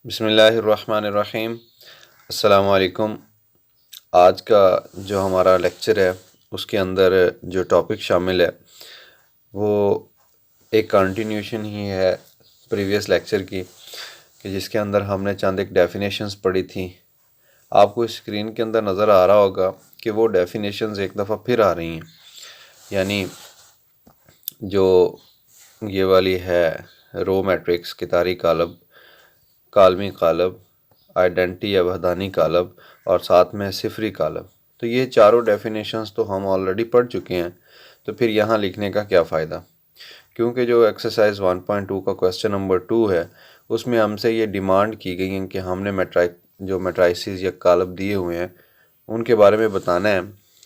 बिस्मिल्लाहिर्रहमानिर्रहीम। अस्सलामु अलैकुम। आज का जो हमारा लेक्चर है उसके अंदर जो टॉपिक शामिल है वो एक कंटिन्यूशन ही है प्रीवियस लेक्चर की, कि जिसके अंदर हमने चंद एक डेफिनेशंस पढ़ी थी। आपको स्क्रीन के अंदर नज़र आ रहा होगा कि वो डेफिनेशंस एक दफ़ा फिर आ रही हैं, यानी जो ये वाली है रो मैट्रिक्स, कितारी कालब, कालमी कालब, आइडेंटिटी या वहदानी कालब और साथ में सिफरी कालब। तो ये चारों डेफिनेशंस तो हम ऑलरेडी पढ़ चुके हैं, तो फिर यहाँ लिखने का क्या फ़ायदा। क्योंकि जो एक्सरसाइज 1.2 का क्वेश्चन नंबर 2 है उसमें हमसे ये डिमांड की गई है कि हमने मैट्राइसिस या कालब दिए हुए हैं उनके बारे में बताना है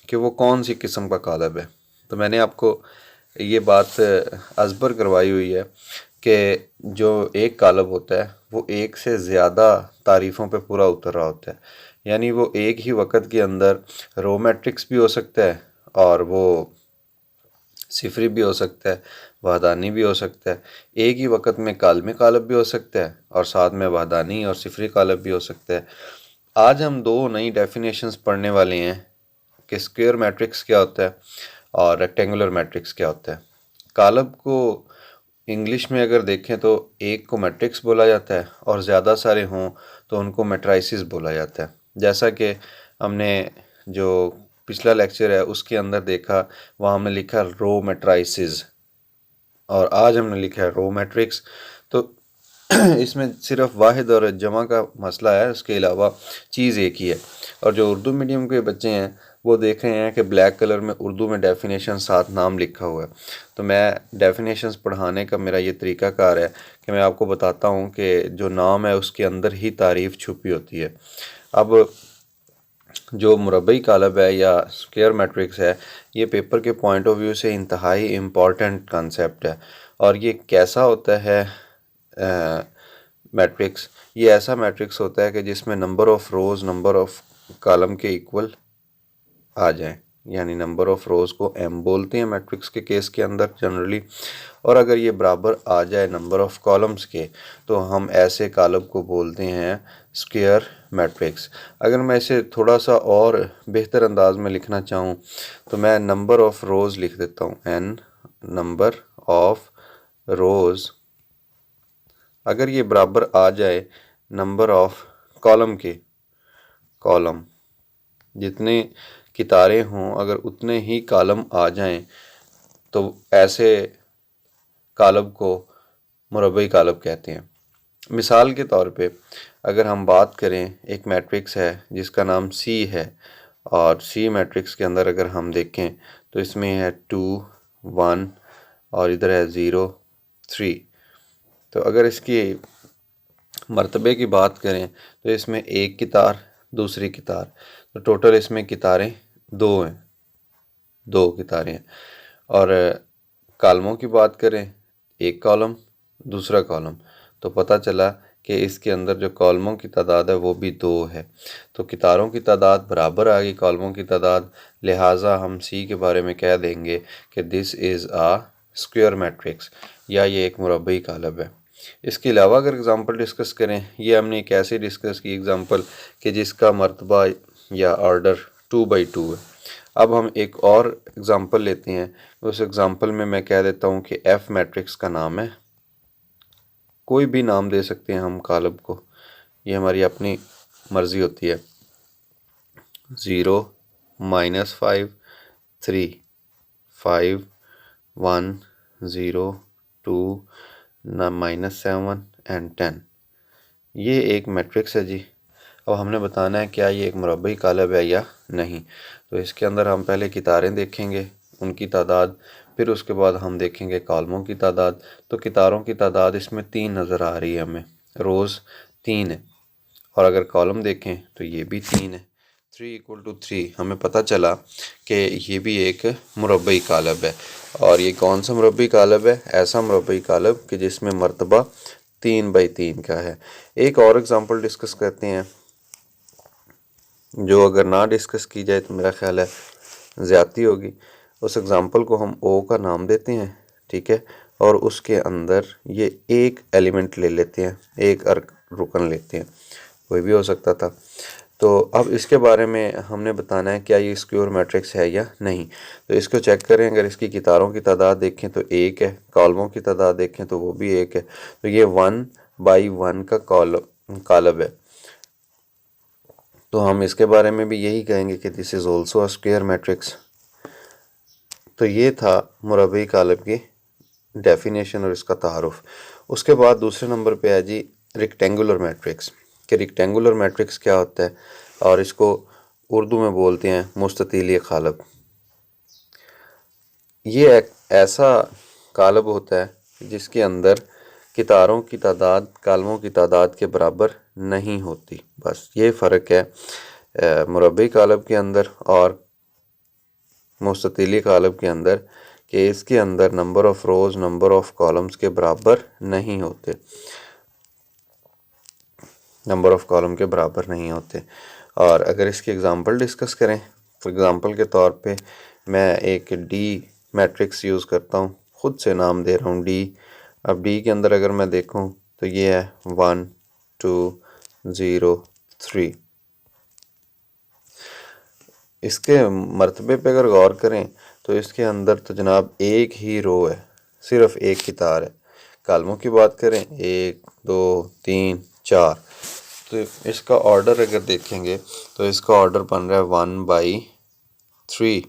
कि वो कौन सी किस्म का कालब है। तो मैंने आपको ये बात अज़बर करवाई हुई है कि जो एक कालब होता है वो एक से ज़्यादा तारीफ़ों पे पूरा उतर रहा होता है, यानी वो एक ही वक्त के अंदर रो मैट्रिक्स भी हो सकता है और वो सिफरी भी हो सकता है, वहदानी भी हो सकता है। एक ही वक्त में कालमी कालब भी हो सकता है और साथ में वहदानी और सिफरी कालब भी हो सकता है। आज हम दो नई डेफिनेशंस पढ़ने वाले हैं कि स्क्वायर मैट्रिक्स क्या होता है और रेक्टेंगुलर मैट्रिक्स क्या होता है। कालब को इंग्लिश में अगर देखें तो एक को मैट्रिक्स बोला जाता है और ज़्यादा सारे हों तो उनको मैट्राइसिस बोला जाता है। जैसा कि हमने जो पिछला लेक्चर है उसके अंदर देखा, वहाँ हमने लिखा रो मैट्राइसिस और आज हमने लिखा है रो मैट्रिक्स। तो इसमें सिर्फ वाहिद और जमा का मसला है, उसके अलावा चीज़ एक ही है। और जो उर्दू मीडियम के बच्चे हैं वो देख रहे हैं कि ब्लैक कलर में उर्दू में डेफिनेशन साथ नाम लिखा हुआ है। तो मैं डेफिनेशंस पढ़ाने का मेरा ये तरीक़ाकार है कि मैं आपको बताता हूँ कि जो नाम है उसके अंदर ही तारीफ़ छुपी होती है। अब जो मुरबई कालब है या स्क्वायर मैट्रिक्स है, ये पेपर के पॉइंट ऑफ व्यू से इंतहाई इम्पॉर्टेंट कंसेप्ट है। और ये कैसा होता है मैट्रिक्स, ये ऐसा मैट्रिक्स होता है कि जिसमें number of rows number of column के इक्वल आ जाए, यानी नंबर ऑफ़ रोज़ को m बोलते हैं मैट्रिक्स के केस के अंदर जनरली, और अगर ये बराबर आ जाए नंबर ऑफ़ कॉलम्स के तो हम ऐसे कालब को बोलते हैं स्क्वायर मैट्रिक्स। अगर मैं इसे थोड़ा सा और बेहतर अंदाज में लिखना चाहूँ तो मैं नंबर ऑफ़ रोज़ लिख देता हूँ n नंबर ऑफ़ रोज़, अगर ये बराबर आ जाए नंबर ऑफ़ कॉलम के, कॉलम जितने कितारें हों अगर उतने ही कॉलम आ जाएं तो ऐसे कालब को मुरबई कालब कहते हैं। मिसाल के तौर पे अगर हम बात करें, एक मैट्रिक्स है जिसका नाम C है और C मैट्रिक्स के अंदर अगर हम देखें तो इसमें है 2 1 और इधर है 0 3। तो अगर इसकी मर्तबे की बात करें तो इसमें एक कितार, दूसरी कितार, तो टोटल इसमें कितारें दो हैं, दो कितारें हैं। और कॉलमों की बात करें, एक कॉलम दूसरा कॉलम, तो पता चला कि इसके अंदर जो कॉलमों की तादाद है वो भी दो है। तो कितारों की तादाद बराबर आ गई कॉलमों की तादाद, लिहाजा हम सी के बारे में कह देंगे कि this is a square matrix, या ये एक मुरबई कालब है। इसके अलावा अगर एग्ज़ाम्पल डिस्कस करें, ये हमने एक ऐसे डिस्कस की एग्ज़ाम्पल कि जिसका मर्तबा या ऑर्डर 2/2 है। अब हम एक और एग्ज़ाम्पल लेते हैं, उस एग्ज़ाम्पल में मैं कह देता हूँ कि एफ़ मैट्रिक्स का नाम है, कोई भी नाम दे सकते हैं हम कालब को, ये हमारी अपनी मर्ज़ी होती है। 0 -5 3 5 1 0 2 -7 एंड 10, ये एक मैट्रिक्स है जी। अब हमने बताना है क्या ये एक मुरबई कालब है या नहीं। तो इसके अंदर हम पहले कितारें देखेंगे, उनकी तादाद, फिर उसके बाद हम देखेंगे कॉलमों की तादाद। तो कितारों की तादाद इसमें 3 नज़र आ रही है हमें, रोज़ 3 है, और अगर कॉलम देखें तो ये भी 3 है, 3 = 3। हमें पता चला कि ये भी एक मुरबई कालब है। और ये कौन सा मुरबई कालब है? ऐसा मुरबई कालब कि जिसमें मर्तबा 3/3 का है। एक और एग्ज़ाम्पल डिस्कस करते हैं, जो अगर ना डिस्कस की जाए तो मेरा ख्याल है ज़्यादती होगी। उस एग्ज़ाम्पल को हम ओ का नाम देते हैं, ठीक है, और उसके अंदर ये एक एलिमेंट ले लेते हैं, एक रुकन लेते हैं, कोई भी हो सकता था। तो अब इसके बारे में हमने बताना है क्या ये स्क्वायर मैट्रिक्स है या नहीं। तो इसको चेक करें, अगर इसकी कितारों की तादाद देखें तो 1 है, कॉलमों की तादाद देखें तो वो भी 1 है, तो ये 1/1 का कॉलम है। तो हम इसके बारे में भी यही कहेंगे कि this is also a square matrix. तो ये था मुरबई कॉलम की डेफिनेशन और इसका तारुफ। उसके बाद दूसरे नंबर पे है जी रेक्टेंगुलर मैट्रिक्स, कि रेक्टेंगुलर मैट्रिक्स क्या होता है, और इसको उर्दू में बोलते हैं मुस्ततीली कालब। ये एक ऐसा कालब होता है जिसके अंदर कितारों की तादाद कालमों की तादाद के बराबर नहीं होती। बस ये फ़र्क है मुरबई कालब के अंदर और मुस्ततीली कालब के अंदर, कि इसके अंदर number of rows number of columns के बराबर नहीं होते, नंबर ऑफ़ कॉलम के बराबर नहीं होते। और अगर इसकी एग्ज़ाम्पल डिस्कस करें, फॉर एग्ज़ाम्पल के तौर पे मैं एक डी मैट्रिक्स यूज़ करता हूँ, ख़ुद से नाम दे रहा हूँ डी। अब डी के अंदर अगर मैं देखूँ तो ये है 1 2 0 3। इसके मर्तबे पे अगर गौर करें तो इसके अंदर तो जनाब एक ही रो है, सिर्फ एक कितार है। कालमों की बात करें 1 2 3 4, तो इसका ऑर्डर अगर देखेंगे तो इसका ऑर्डर बन रहा है 1/3।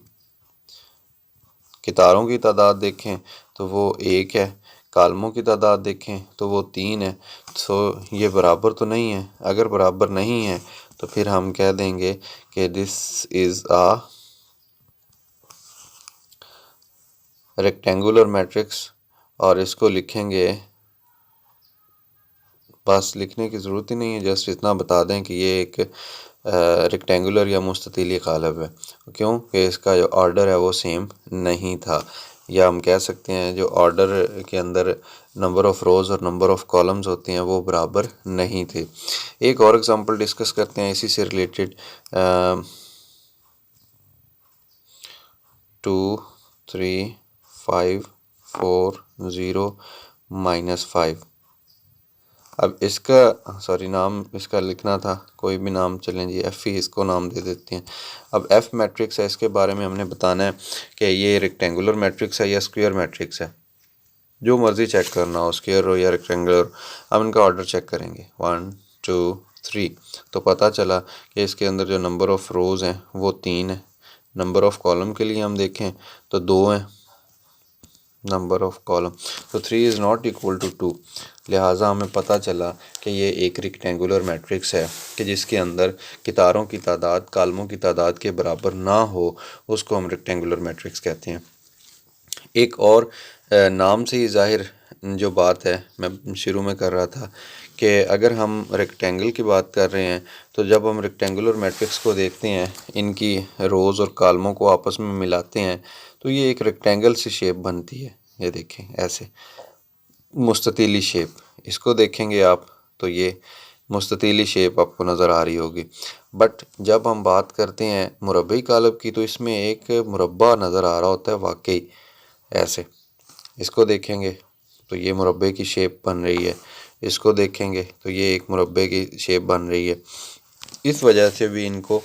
कितारों की तादाद देखें तो वो 1 है, कालमों की तादाद देखें तो वो 3 है। तो ये बराबर तो नहीं है। अगर बराबर नहीं है तो फिर हम कह देंगे कि this is a rectangular matrix, और इसको लिखेंगे, बस लिखने की ज़रूरत ही नहीं है, जस्ट इतना बता दें कि ये एक रेक्टेंगुलर या मुस्ततीली कालब है। क्यों कि इसका जो ऑर्डर है वो सेम नहीं था, या हम कह सकते हैं जो ऑर्डर के अंदर नंबर ऑफ़ रोज़ और नंबर ऑफ़ कॉलम्स होते हैं वो बराबर नहीं थे। एक और एग्जांपल डिस्कस करते हैं इसी से रिलेटेड। 2 3 5 4 0 -5। अब इसका नाम इसका लिखना था, कोई भी नाम चलें जी, एफ़ ही इसको नाम दे देते हैं। अब एफ़ मैट्रिक्स है, इसके बारे में हमने बताना है कि ये रेक्टेंगुलर मैट्रिक्स है या स्क्वायर मैट्रिक्स है। जो मर्ज़ी चेक करना हो, स्क्वायर हो या रेक्टेंगुलर, हम इनका ऑर्डर चेक करेंगे 1 2 3। तो पता चला कि इसके अंदर जो नंबर ऑफ़ रोज़ हैं वो 3 है, नंबर ऑफ़ कॉलम के लिए हम देखें तो 2 हैं नंबर ऑफ़ कॉलम, तो 3 इज़ नॉट इक्वल टू 2। लिहाजा हमें पता चला कि ये एक रेक्टेंगुलर मैट्रिक्स है कि जिसके अंदर कितारों की तादाद कालमों की तादाद के बराबर ना हो, उसको हम रेक्टेंगुलर मैट्रिक्स कहते हैं। एक और नाम से ही ज़ाहिर जो बात है मैं शुरू में कर रहा था कि अगर हम रेक्टेंगल की बात कर रहे हैं तो जब हम रेक्टेंगुलर मैट्रिक्स को देखते हैं, इनकी रोज़ और कालमों को आपस में मिलाते हैं तो ये एक रेक्टेंगल सी शेप बनती है। ये देखें ऐसे मुस्ततीली शेप, इसको देखेंगे आप तो ये मुस्ततीली शेप आपको नज़र आ रही होगी। बट जब हम बात करते हैं मुरब्बी कालब की तो इसमें एक मुरब्बा नज़र आ रहा होता है वाकई ऐसे। इसको देखेंगे तो ये मुरब्बे की शेप बन रही है, इसको देखेंगे तो ये एक मुरब्बे की शेप बन रही है। इस वजह से भी इनको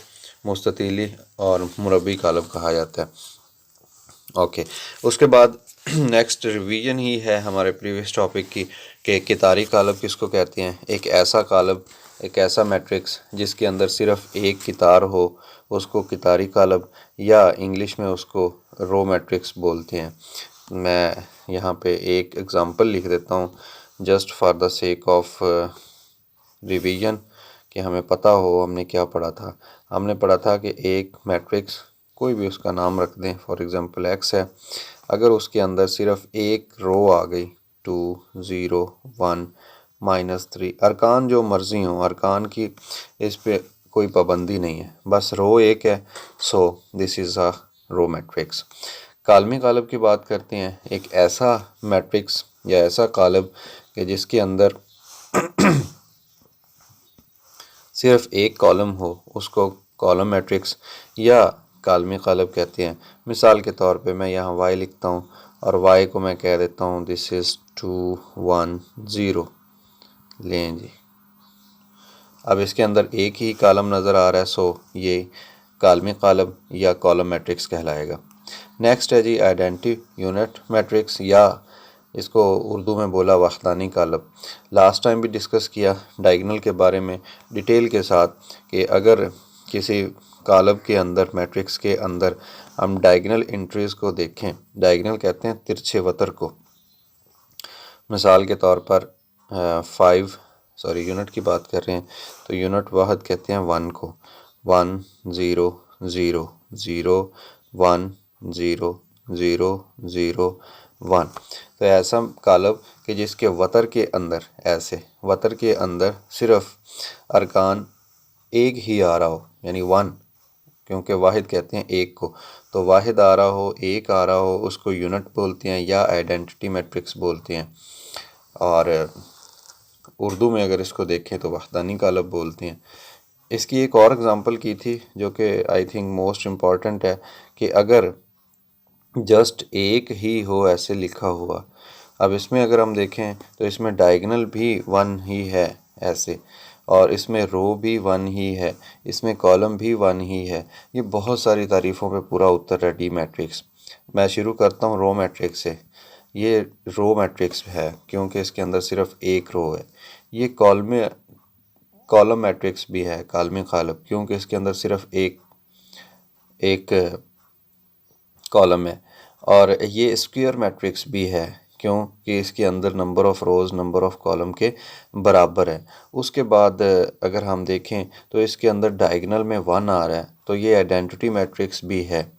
मुस्ततीली और मुरब्बी कालब कहा जाता है। ओके, उसके बाद नेक्स्ट रिवीजन ही है हमारे प्रीवियस टॉपिक की कि कितारी कालब किसको कहते हैं। एक ऐसा कालब, एक ऐसा मैट्रिक्स जिसके अंदर सिर्फ एक कितार हो उसको कितारी कालब, या इंग्लिश में उसको रो मैट्रिक्स बोलते हैं। मैं यहाँ पे एक एग्ज़ाम्पल लिख देता हूँ just for the sake of revision, कि हमें पता हो हमने क्या पढ़ा था। हमने पढ़ा था कि एक मैट्रिक्स कोई भी उसका नाम रख दें, फॉर एग्ज़ाम्पल एक्स है, अगर उसके अंदर सिर्फ एक रो आ गई 2 0 1 -3, अरकान जो मर्ज़ी हों, अरकान की इस पे कोई पाबंदी नहीं है, बस रो एक है, so this is a row matrix. कालमी कालब की बात करते हैं, एक ऐसा मैट्रिक्स या ऐसा कालब कि जिसके अंदर सिर्फ एक कॉलम हो उसको कॉलम मैट्रिक्स या कालमी कालब कहते हैं। मिसाल के तौर पे मैं यहाँ y लिखता हूँ और y को मैं कह देता हूँ दिस इज़ 2 1 0। लें जी, अब इसके अंदर एक ही कॉलम नज़र आ रहा है, सो ये कालमी कॉलम या कॉलम मैट्रिक्स कहलाएगा। नेक्स्ट है जी आइडेंटिटी यूनिट मैट्रिक्स, या इसको उर्दू में बोला वहदानी कॉलम। लास्ट टाइम भी डिस्कस किया डायगोनल के बारे में डिटेल के साथ कि अगर किसी कॉलम के अंदर मैट्रिक्स के अंदर हम डायगोनल एंट्रीज़ को देखें, डायगोनल कहते हैं तिरछे वतर को। मिसाल के तौर पर यूनिट की बात कर रहे हैं तो यूनिट वाहद कहते हैं 1 को, 1 0 0 0 1 0 0 0 1। तो ऐसा कॉलम कि जिसके वतर के अंदर ऐसे वतर के अंदर सिर्फ अरकान एक ही आ रहा हो, यानी 1, क्योंकि वाहिद कहते हैं एक को, तो वाहिद आ रहा हो, एक आ रहा हो, उसको यूनिट बोलते हैं या आइडेंटिटी मैट्रिक्स बोलते हैं। और उर्दू में अगर इसको देखें तो वहदानी कॉलम बोलते हैं। इसकी एक और एग्ज़ाम्पल की थी जो कि आई थिंक मोस्ट इम्पॉर्टेंट है कि अगर जस्ट एक ही हो ऐसे लिखा हुआ, अब इसमें अगर हम देखें तो इसमें डायगोनल भी 1 ही है ऐसे, और इसमें रो भी 1 ही है, इसमें कॉलम भी 1 ही है। ये बहुत सारी तारीफ़ों पे पूरा उत्तर है डी मैट्रिक्स। मैं शुरू करता हूँ रो मैट्रिक्स से। ये रो मैट्रिक्स है क्योंकि इसके अंदर सिर्फ एक रो है। ये कॉलम मैट्रिक्स भी है, कालमी कॉलम, क्योंकि इसके अंदर सिर्फ एक कॉलम है। और ये स्क्वायर मैट्रिक्स भी है क्योंकि इसके अंदर number of rows number of column के बराबर है। उसके बाद अगर हम देखें तो इसके अंदर डायगोनल में 1 आ रहा है, तो ये आइडेंटिटी मैट्रिक्स भी है।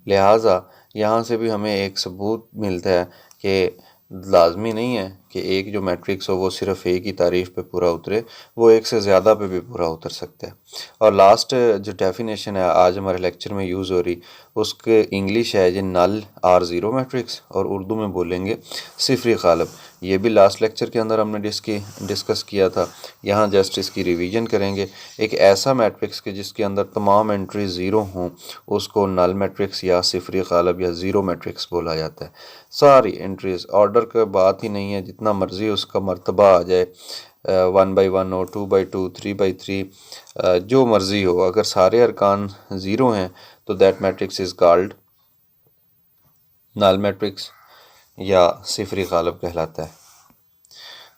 लिहाजा यहाँ से भी हमें एक सबूत मिलता है कि लाजमी नहीं है कि एक जो मैट्रिक्स हो वो सिर्फ एक ही तारीफ़ पे पूरा उतरे, वो एक से ज़्यादा पे भी पूरा उतर सकता है। और लास्ट जो डेफिनेशन है आज हमारे लेक्चर में यूज़ हो रही, उसके इंग्लिश है जी नल R0 मैट्रिक्स, और उर्दू में बोलेंगे सिफरी कॉलम। ये भी लास्ट लेक्चर के अंदर हमने डिस्कस किया था। यहाँ जस्ट इसकी रिवीजन करेंगे। एक ऐसा मैट्रिक्स के जिसके अंदर तमाम एंट्री ज़ीरो हों उसको नल मैट्रिक्स या सिफरी कॉलम या ज़ीरो मैट्रिक्स बोला जाता है। सारी एंट्रीज़ ऑर्डर का बात ही नहीं है, जितना मर्ज़ी उसका मर्तबा आ जाए, 1/1 हो, 2/2, 3/3, जो मर्ज़ी हो, अगर सारे अरकान ज़ीरो हैं तो that matrix is called null matrix या सिफरी कॉलम कहलाता है।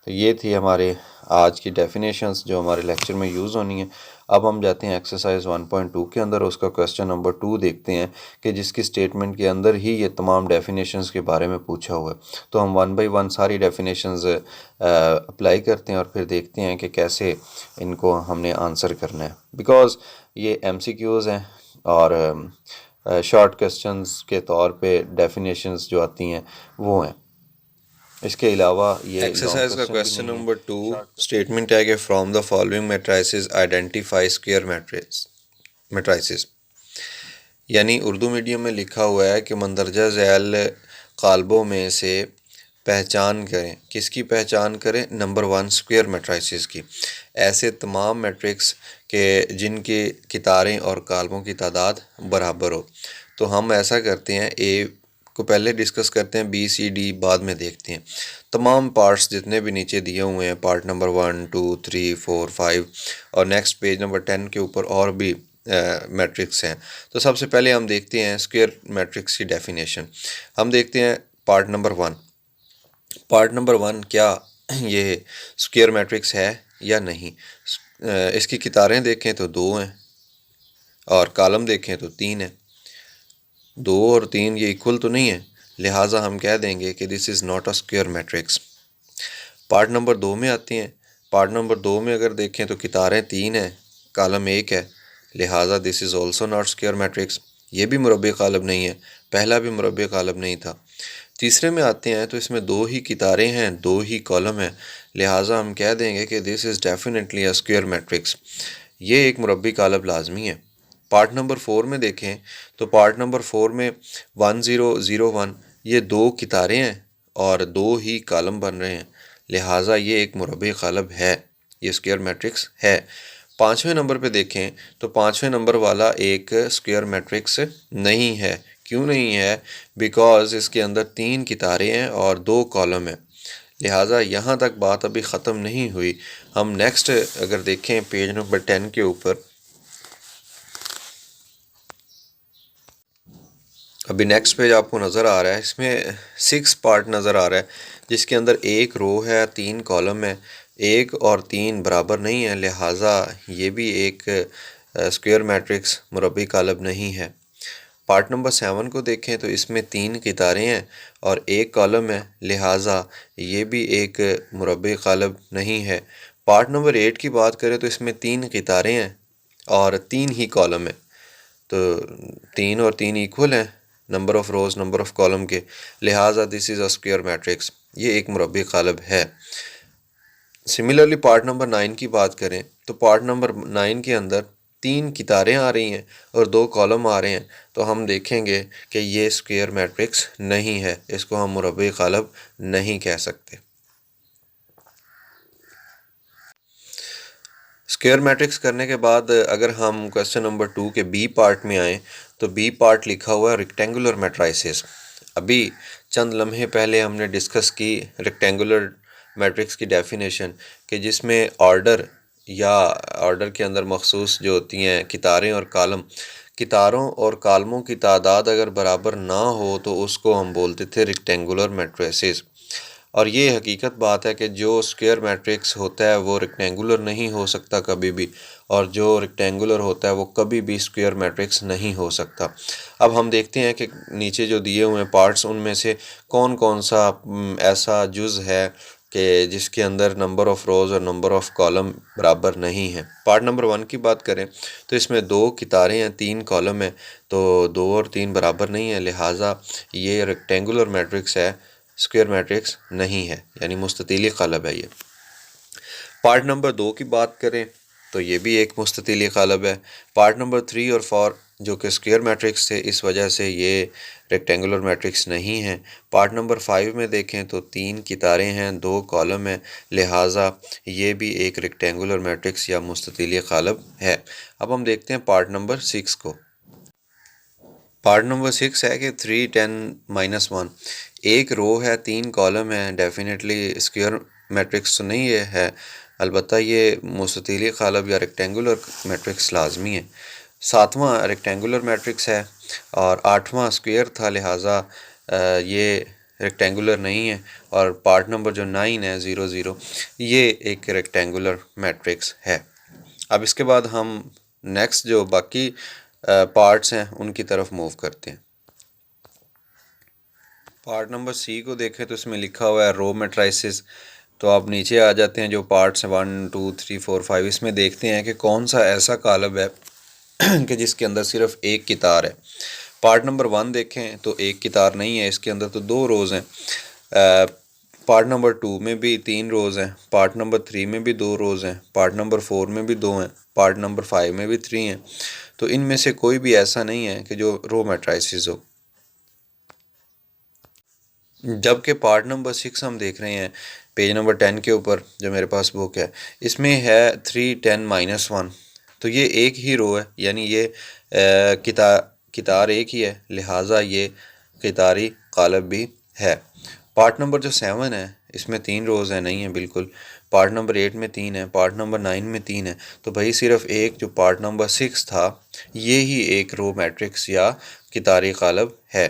तो ये थी हमारे आज की डेफिनेशंस जो हमारे लेक्चर में यूज़ होनी है। अब हम जाते हैं एक्सरसाइज 1.2 के अंदर, उसका क्वेश्चन नंबर 2 देखते हैं कि जिसकी स्टेटमेंट के अंदर ही ये तमाम डेफिनेशंस के बारे में पूछा हुआ है। तो हम 1 बाई 1 सारी डेफिनेशंस अप्लाई करते हैं और फिर देखते हैं कि कैसे इनको हमने आंसर करना है। बिकॉज़ ये MCQs हैं और शॉर्ट क्वेश्चंस के तौर पे डेफिनेशंस जो आती हैं वो हैं। इसके अलावा ये एक्सरसाइज का क्वेश्चन नंबर 2 स्टेटमेंट है कि from the following matrices identify square matrices, यानी उर्दू मीडियम में लिखा हुआ है कि मंदरजा झैल कालबों में से पहचान करें। किसकी पहचान करें? नंबर 1 स्क्वायर मैट्रिसेस की। ऐसे तमाम मैट्रिक्स के जिनके कितारें और कालमों की तादाद बराबर हो। तो हम ऐसा करते हैं, ए को पहले डिस्कस करते हैं, बी सी डी बाद में देखते हैं। तमाम पार्ट्स जितने भी नीचे दिए हुए हैं, पार्ट नंबर 1 2 3 4 5 और नेक्स्ट पेज नंबर 10 के ऊपर और भी मैट्रिक्स हैं। तो सबसे पहले हम देखते हैं स्क्वायर मैट्रिक्स की डेफिनेशन। हम देखते हैं पार्ट नंबर 1। पार्ट नंबर 1 क्या ये स्क्वायर मैट्रिक्स है या नहीं? इसकी कितारें देखें तो 2 हैं और कॉलम देखें तो 3 है। 2 और 3 ये इक्वल तो नहीं है, लिहाजा हम कह देंगे कि this is not a square matrix. Part number 2 में आते हैं। पार्ट नंबर 2 में अगर देखें तो कितारें 3 हैं, कॉलम 1 है, लिहाजा this is also not square matrix. ये भी मुरब्बे कॉलम नहीं है, पहला भी मुरब्बे कॉलम नहीं था। तीसरे में आते हैं तो इसमें 2 ही कितारें हैं, 2 ही कॉलम हैं, लिहाजा हम कह देंगे कि this is definitely a square matrix. ये एक मुरब्बी कॉलम लाजमी है। पार्ट नंबर 4 में देखें तो पार्ट नंबर 4 में 1 0 0 1 ये 2 कितारें हैं और 2 ही कॉलम बन रहे हैं, लिहाजा ये एक मुरब्बी कॉलम है, ये स्क्वायर मैट्रिक्स है। 5वें नंबर पे देखें तो 5वें नंबर वाला एक स्क्वायर मैट्रिक्स नहीं है। क्यों नहीं है? बिकॉज़ इसके अंदर 3 कितारें हैं और 2 कॉलम हैं, लिहाजा यहाँ तक बात अभी ख़त्म नहीं हुई। हम नेक्स्ट अगर देखें पेज नंबर 10 के ऊपर, अभी नेक्स्ट पेज आपको नज़र आ रहा है, इसमें 6 पार्ट नज़र आ रहा है जिसके अंदर एक रो है, 3 कॉलम है, 1 और 3 बराबर नहीं है, लिहाजा ये भी एक स्क्वायर मैट्रिक्स मुरब्बी कालब नहीं है। पार्ट नंबर 7 को देखें तो इसमें 3 कितारें हैं और 1 कॉलम है, लिहाजा ये भी एक मुरब्बी कालब नहीं है। पार्ट नंबर 8 की बात करें तो इसमें 3 कितारें हैं और 3 ही कॉलम है, तो 3 और 3 इक्वल हैं number of rows number of column के, लिहाजा this is a square matrix, ये एक मुरब्बी कालब है। सिमिलरली पार्ट नंबर 9 की बात करें तो पार्ट नंबर 9 के अंदर 3 कितारें आ रही हैं और 2 कॉलम आ रहे हैं, तो हम देखेंगे कि ये स्क्वायर मैट्रिक्स नहीं है, इसको हम मुरब्बी कालब नहीं कह सकते। स्क्वायर मैट्रिक्स करने के बाद अगर हम क्वेश्चन नंबर 2 के बी पार्ट में आएँ तो बी पार्ट लिखा हुआ है रेक्टेंगुलर मैट्राइसेस। अभी चंद लम्हे पहले हमने डिस्कस की रेक्टेंगुलर मैट्रिक्स की डेफिनेशन कि जिसमें ऑर्डर या ऑर्डर के अंदर मखसूस जो होती हैं कितारें और कालम, कितारों और कालमों की तादाद अगर बराबर ना हो तो उसको हम बोलते थे रेक्टेंगुलर मैट्रिसेस। और ये हकीकत बात है कि जो स्क्वायर मैट्रिक्स होता है वो रेक्टेंगुलर नहीं हो सकता कभी भी, और जो रेक्टेंगुलर होता है वो कभी भी स्क्वायर मैट्रिक्स नहीं हो सकता। अब हम देखते हैं कि नीचे जो दिए हुए पार्ट्स उनमें से कौन कौन सा ऐसा जुज़ है कि जिसके अंदर नंबर ऑफ़ रोज़ और नंबर ऑफ़ कॉलम बराबर नहीं है। पार्ट नंबर 1 की बात करें तो इसमें 2 कितारें हैं, 3 कॉलम है, तो 2 और 3 बराबर नहीं है, लिहाजा ये रेक्टेंगुलर मैट्रिक्स है, स्क्वायर मैट्रिक्स नहीं है, यानी मुस्ततीली कालब है ये। पार्ट नंबर 2 की बात करें तो ये भी एक मुस्ततीली कालब है। पार्ट नंबर 3 और 4 जो कि स्क्वायर मैट्रिक्स थे, इस वजह से ये रेक्टेंगुलर मैट्रिक्स नहीं है। पार्ट नंबर 5 में देखें तो 3 कितारें हैं, 2 कॉलम हैं, लिहाजा ये भी एक रेक्टेंगुलर मैट्रिक्स या मुस्ततीली कालब है। अब हम देखते हैं पार्ट नंबर 6 को। पार्ट नंबर 6 है कि 3 10 -1, एक रो है, 3 कॉलम है, डेफिनेटली स्क्वायर मैट्रिक्स तो नहीं है, अलबत्ता ये मुस्ततीली कालब या रेक्टेंगुलर मैट्रिक्स लाजमी है। 7वां रेक्टेंगुलर मैट्रिक्स है और 8वां स्क्वायर था, लिहाजा ये रेक्टेंगुलर नहीं है। और पार्ट नंबर जो 9 है 0 0, ये एक रेक्टेंगुलर मैट्रिक्स है। अब इसके बाद हम नेक्स्ट जो बाकी पार्ट्स हैं उनकी तरफ मूव करते हैं। पार्ट नंबर सी को देखें तो इसमें लिखा हुआ है रो मैट्राइसिस। तो आप नीचे आ जाते हैं, जो पार्ट्स हैं 1 2 3 4 5, इसमें देखते हैं कि कौन सा ऐसा कालब है कि जिसके अंदर सिर्फ एक कितार है। पार्ट नंबर 1 देखें तो एक कितार नहीं है, इसके अंदर तो 2 रोज़ हैं। पार्ट नंबर 2 में भी 3 रोज़ हैं, पार्ट नंबर 3 में भी 2 रोज़ हैं, पार्ट नंबर 4 में भी 2 हैं, पार्ट नंबर 5 में भी 3 हैं। तो इनमें से कोई भी ऐसा नहीं है कि जो रो मैट्राइसिस हो। जबकि पार्ट नंबर 6 हम देख रहे हैं पेज नंबर 10 के ऊपर, जो मेरे पास बुक है, इसमें है 3 10 -1, तो ये एक ही रो है, यानी ये कितार एक ही है, लिहाजा ये कितारी कालब भी है। पार्ट नंबर जो 7 है इसमें 3 रोज़ हैं, नहीं है बिल्कुल। पार्ट नंबर 8 में 3 है, पार्ट नंबर 9 में 3 है, तो भाई सिर्फ एक जो पार्ट नंबर 6 था ये ही एक रो मैट्रिक्स या कितारी कालब है।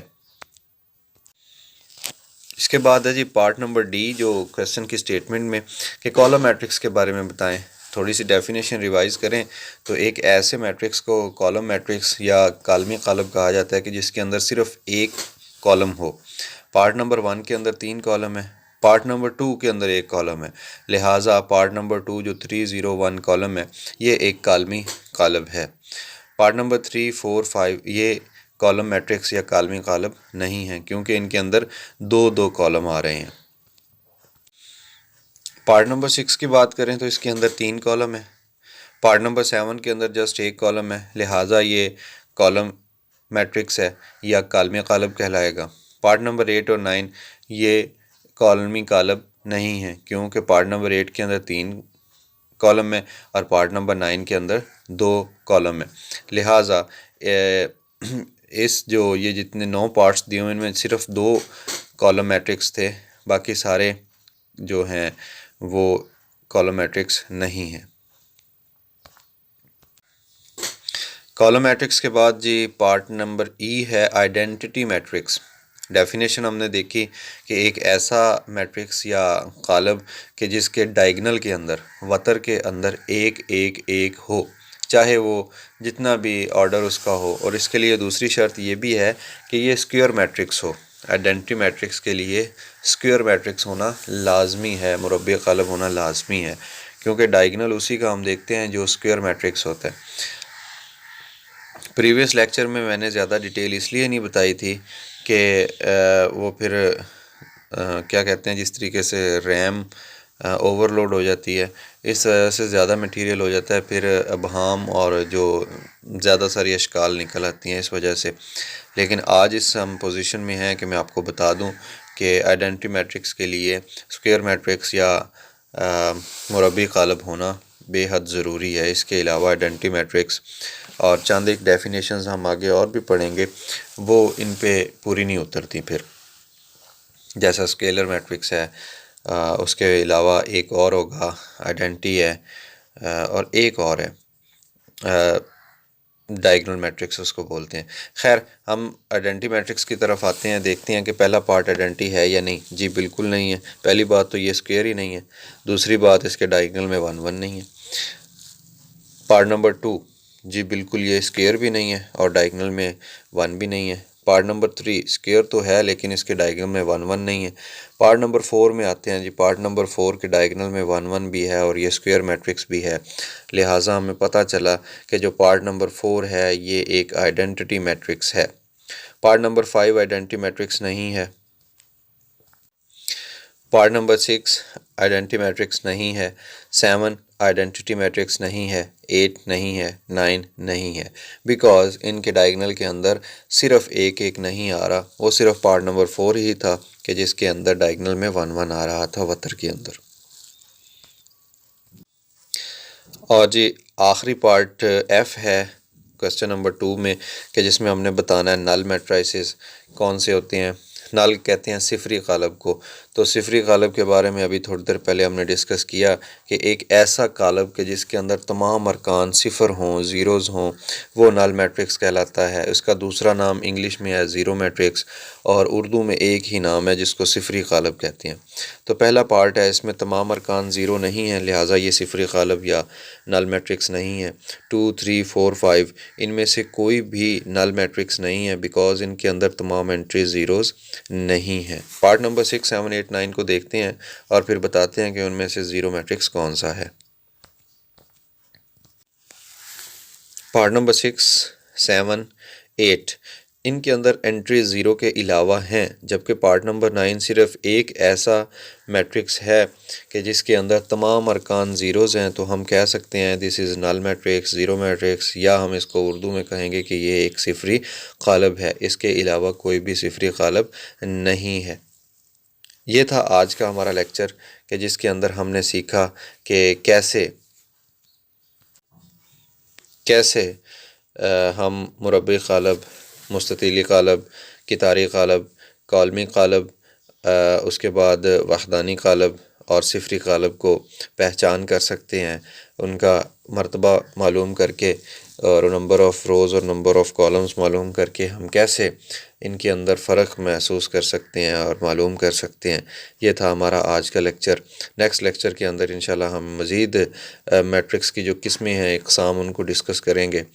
इसके बाद है जी पार्ट नंबर डी, जो क्वेश्चन की स्टेटमेंट में कि कॉलम मैट्रिक्स के बारे में बताएं। थोड़ी सी डेफिनेशन रिवाइज करें तो एक ऐसे मैट्रिक्स को कॉलम मैट्रिक्स या कालमी कालब कहा जाता है कि जिसके अंदर सिर्फ एक कॉलम हो। पार्ट नंबर 1 के अंदर 3 कॉलम है, पार्ट नंबर 2 के अंदर एक कॉलम है, लिहाजा पार्ट नंबर 2 जो 3 0 1 कॉलम है ये एक कालमी कालब है। पार्ट नंबर 3 4 5 ये कॉलम मैट्रिक्स या कालमी कालब नहीं है, क्योंकि इनके अंदर 2 कॉलम आ रहे हैं। पार्ट नंबर 6 की बात करें तो इसके अंदर 3 कॉलम है। पार्ट नंबर 7 के अंदर जस्ट एक कॉलम है, लिहाजा ये कॉलम मैट्रिक्स है या कालमी कालब कहलाएगा। पार्ट नंबर 8 और 9 ये कॉलमी कालब नहीं है, क्योंकि पार्ट नंबर 8 के अंदर 3 कॉलम है और पार्ट नंबर 9 के अंदर 2 कॉलम है, लिहाजा इस जो ये जितने 9 पार्ट्स दिए हुए इनमें सिर्फ 2 कॉलम मैट्रिक्स थे, बाकी सारे जो हैं वो कॉलम मैट्रिक्स नहीं है। कॉलम मैट्रिक्स के बाद जी पार्ट नंबर ई है आइडेंटिटी मैट्रिक्स। डेफिनेशन हमने देखी कि एक ऐसा मैट्रिक्स या कालम कि जिसके डायगोनल के अंदर वतर के अंदर एक एक एक हो, चाहे वो जितना भी ऑर्डर उसका हो, और इसके लिए दूसरी शर्त ये भी है कि ये स्क्वायर मैट्रिक्स हो। आइडेंटिटी मैट्रिक्स के लिए स्क्वायर मैट्रिक्स होना लाजमी है, मुरब्बी कालम होना लाजमी है, क्योंकि डायगोनल उसी का हम देखते हैं जो स्क्वायर मैट्रिक्स होता है। प्रीवियस लेक्चर में मैंने ज़्यादा डिटेल इसलिए नहीं बताई थी कि वो फिर क्या कहते हैं, जिस तरीके से रैम ओवरलोड हो जाती है, इस वजह से ज़्यादा मटेरियल हो जाता है, फिर अबहाम और जो ज़्यादा सारी अशकाल निकल आती हैं इस वजह से। लेकिन आज इस हम पोजीशन में हैं कि मैं आपको बता दूं कि आइडेंटिटी मैट्रिक्स के लिए स्क्वायर मैट्रिक्स या मुरब्बी कालब होना बेहद ज़रूरी है। इसके अलावा आइडेंटिटी मैट्रिक्स और चंद एक डेफिनेशंस हम आगे और भी पढ़ेंगे, वो इन पे पूरी नहीं उतरती। फिर जैसा स्केलर मैट्रिक्स है, उसके अलावा एक और होगा आइडेंटिटी है, और एक और है डायगोनल मैट्रिक्स उसको बोलते हैं। खैर, हम आइडेंटिटी मैट्रिक्स की तरफ आते हैं, देखते हैं कि पहला पार्ट आइडेंटिटी है या नहीं। जी बिल्कुल नहीं है। पहली बात तो ये स्क्वायर ही नहीं है, दूसरी बात इसके डायगोनल में 1 1 नहीं है। पार्ट नंबर 2, जी बिल्कुल ये स्क्वायर भी नहीं है और डायगोनल में 1 भी नहीं है। पार्ट नंबर 3 स्क्वायर तो है लेकिन इसके डायगोनल में 1 1 नहीं है। पार्ट नंबर 4 में आते हैं जी। पार्ट नंबर 4 के डायगोनल में 1 1 भी है और ये स्क्वायर मैट्रिक्स भी है। लिहाजा हमें पता चला कि जो पार्ट नंबर 4 है ये एक आइडेंटिटी मैट्रिक्स है। पार्ट नंबर 5 आइडेंटिटी मैट्रिक्स नहीं है। पार्ट नंबर 6 आइडेंटिटी मैट्रिक्स नहीं है। 7 आइडेंटिटी मैट्रिक्स नहीं है। 8 नहीं है। 9 नहीं है, बिकॉज इनके डायगोनल के अंदर सिर्फ एक एक नहीं आ रहा। वो सिर्फ पार्ट नंबर 4 ही था कि जिसके अंदर डायगोनल में 1 1 आ रहा था वतर के अंदर। और जी आखिरी पार्ट एफ है क्वेश्चन नंबर 2 में, कि जिसमें हमने बताना है नल मैट्रिसेस कौन से होते हैं। नल कहते हैं सिफरी कालब को। तो सिफरी कालब के बारे में अभी थोड़ी देर पहले हमने डिस्कस किया कि एक ऐसा कालब के जिसके अंदर तमाम अरकान सिफर हों, ज़ीरोज़ हों, वो नल मैट्रिक्स कहलाता है। उसका दूसरा नाम इंग्लिश में है ज़ीरो मैट्रिक्स, और उर्दू में एक ही नाम है जिसको सिफरी कालब कहते हैं। तो पहला पार्ट है, इसमें तमाम अरकान ज़ीरो नहीं है, लिहाजा ये सिफरी कालब या नल मैट्रिक्स नहीं है। 2 3 4 5 इनमें से कोई भी नल मैट्रिक्स नहीं है, बिकॉज इनके अंदर तमाम एंट्री ज़ीरोज़ नहीं है। पार्ट नंबर 6 7 8 9 को देखते हैं और फिर बताते हैं कि उनमें से ज़ीरो मैट्रिक्स कौन सा है। पार्ट नंबर 6 7 8 इनके अंदर एंट्री ज़ीरो के अलावा हैं, जबकि पार्ट नंबर 9 सिर्फ एक ऐसा मैट्रिक्स है कि जिसके अंदर तमाम अरकान ज़ीरोज़ हैं। तो हम कह सकते हैं this is null matrix, zero matrix, या हम इसको उर्दू में कहेंगे कि ये एक सिफरी कालब है। इसके अलावा कोई भी सिफरी कालब नहीं है। ये था आज का हमारा लेक्चर कि जिसके अंदर हमने सीखा कि कैसे हम मुरब्बी कालब, मुस्ततीली कालब, कितारी कालब, कॉलमी कालब, उसके बाद वहदानी कालब और सिफरी कालब को पहचान कर सकते हैं। उनका मर्तबा मालूम करके और नंबर ऑफ़ रोज़ और नंबर ऑफ़ कॉलम्स मालूम करके हम कैसे इनके अंदर फ़र्क महसूस कर सकते हैं और मालूम कर सकते हैं। ये था हमारा आज का लेक्चर। नेक्स्ट लेक्चर के अंदर इंशाल्लाह हम मज़ीद मैट्रिक्स की जो किस्में हैं, इक़साम, उनको डिस्कस करेंगे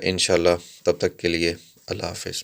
इंशाल्लाह। तब तक के लिए अल्लाह हाफ़िज़।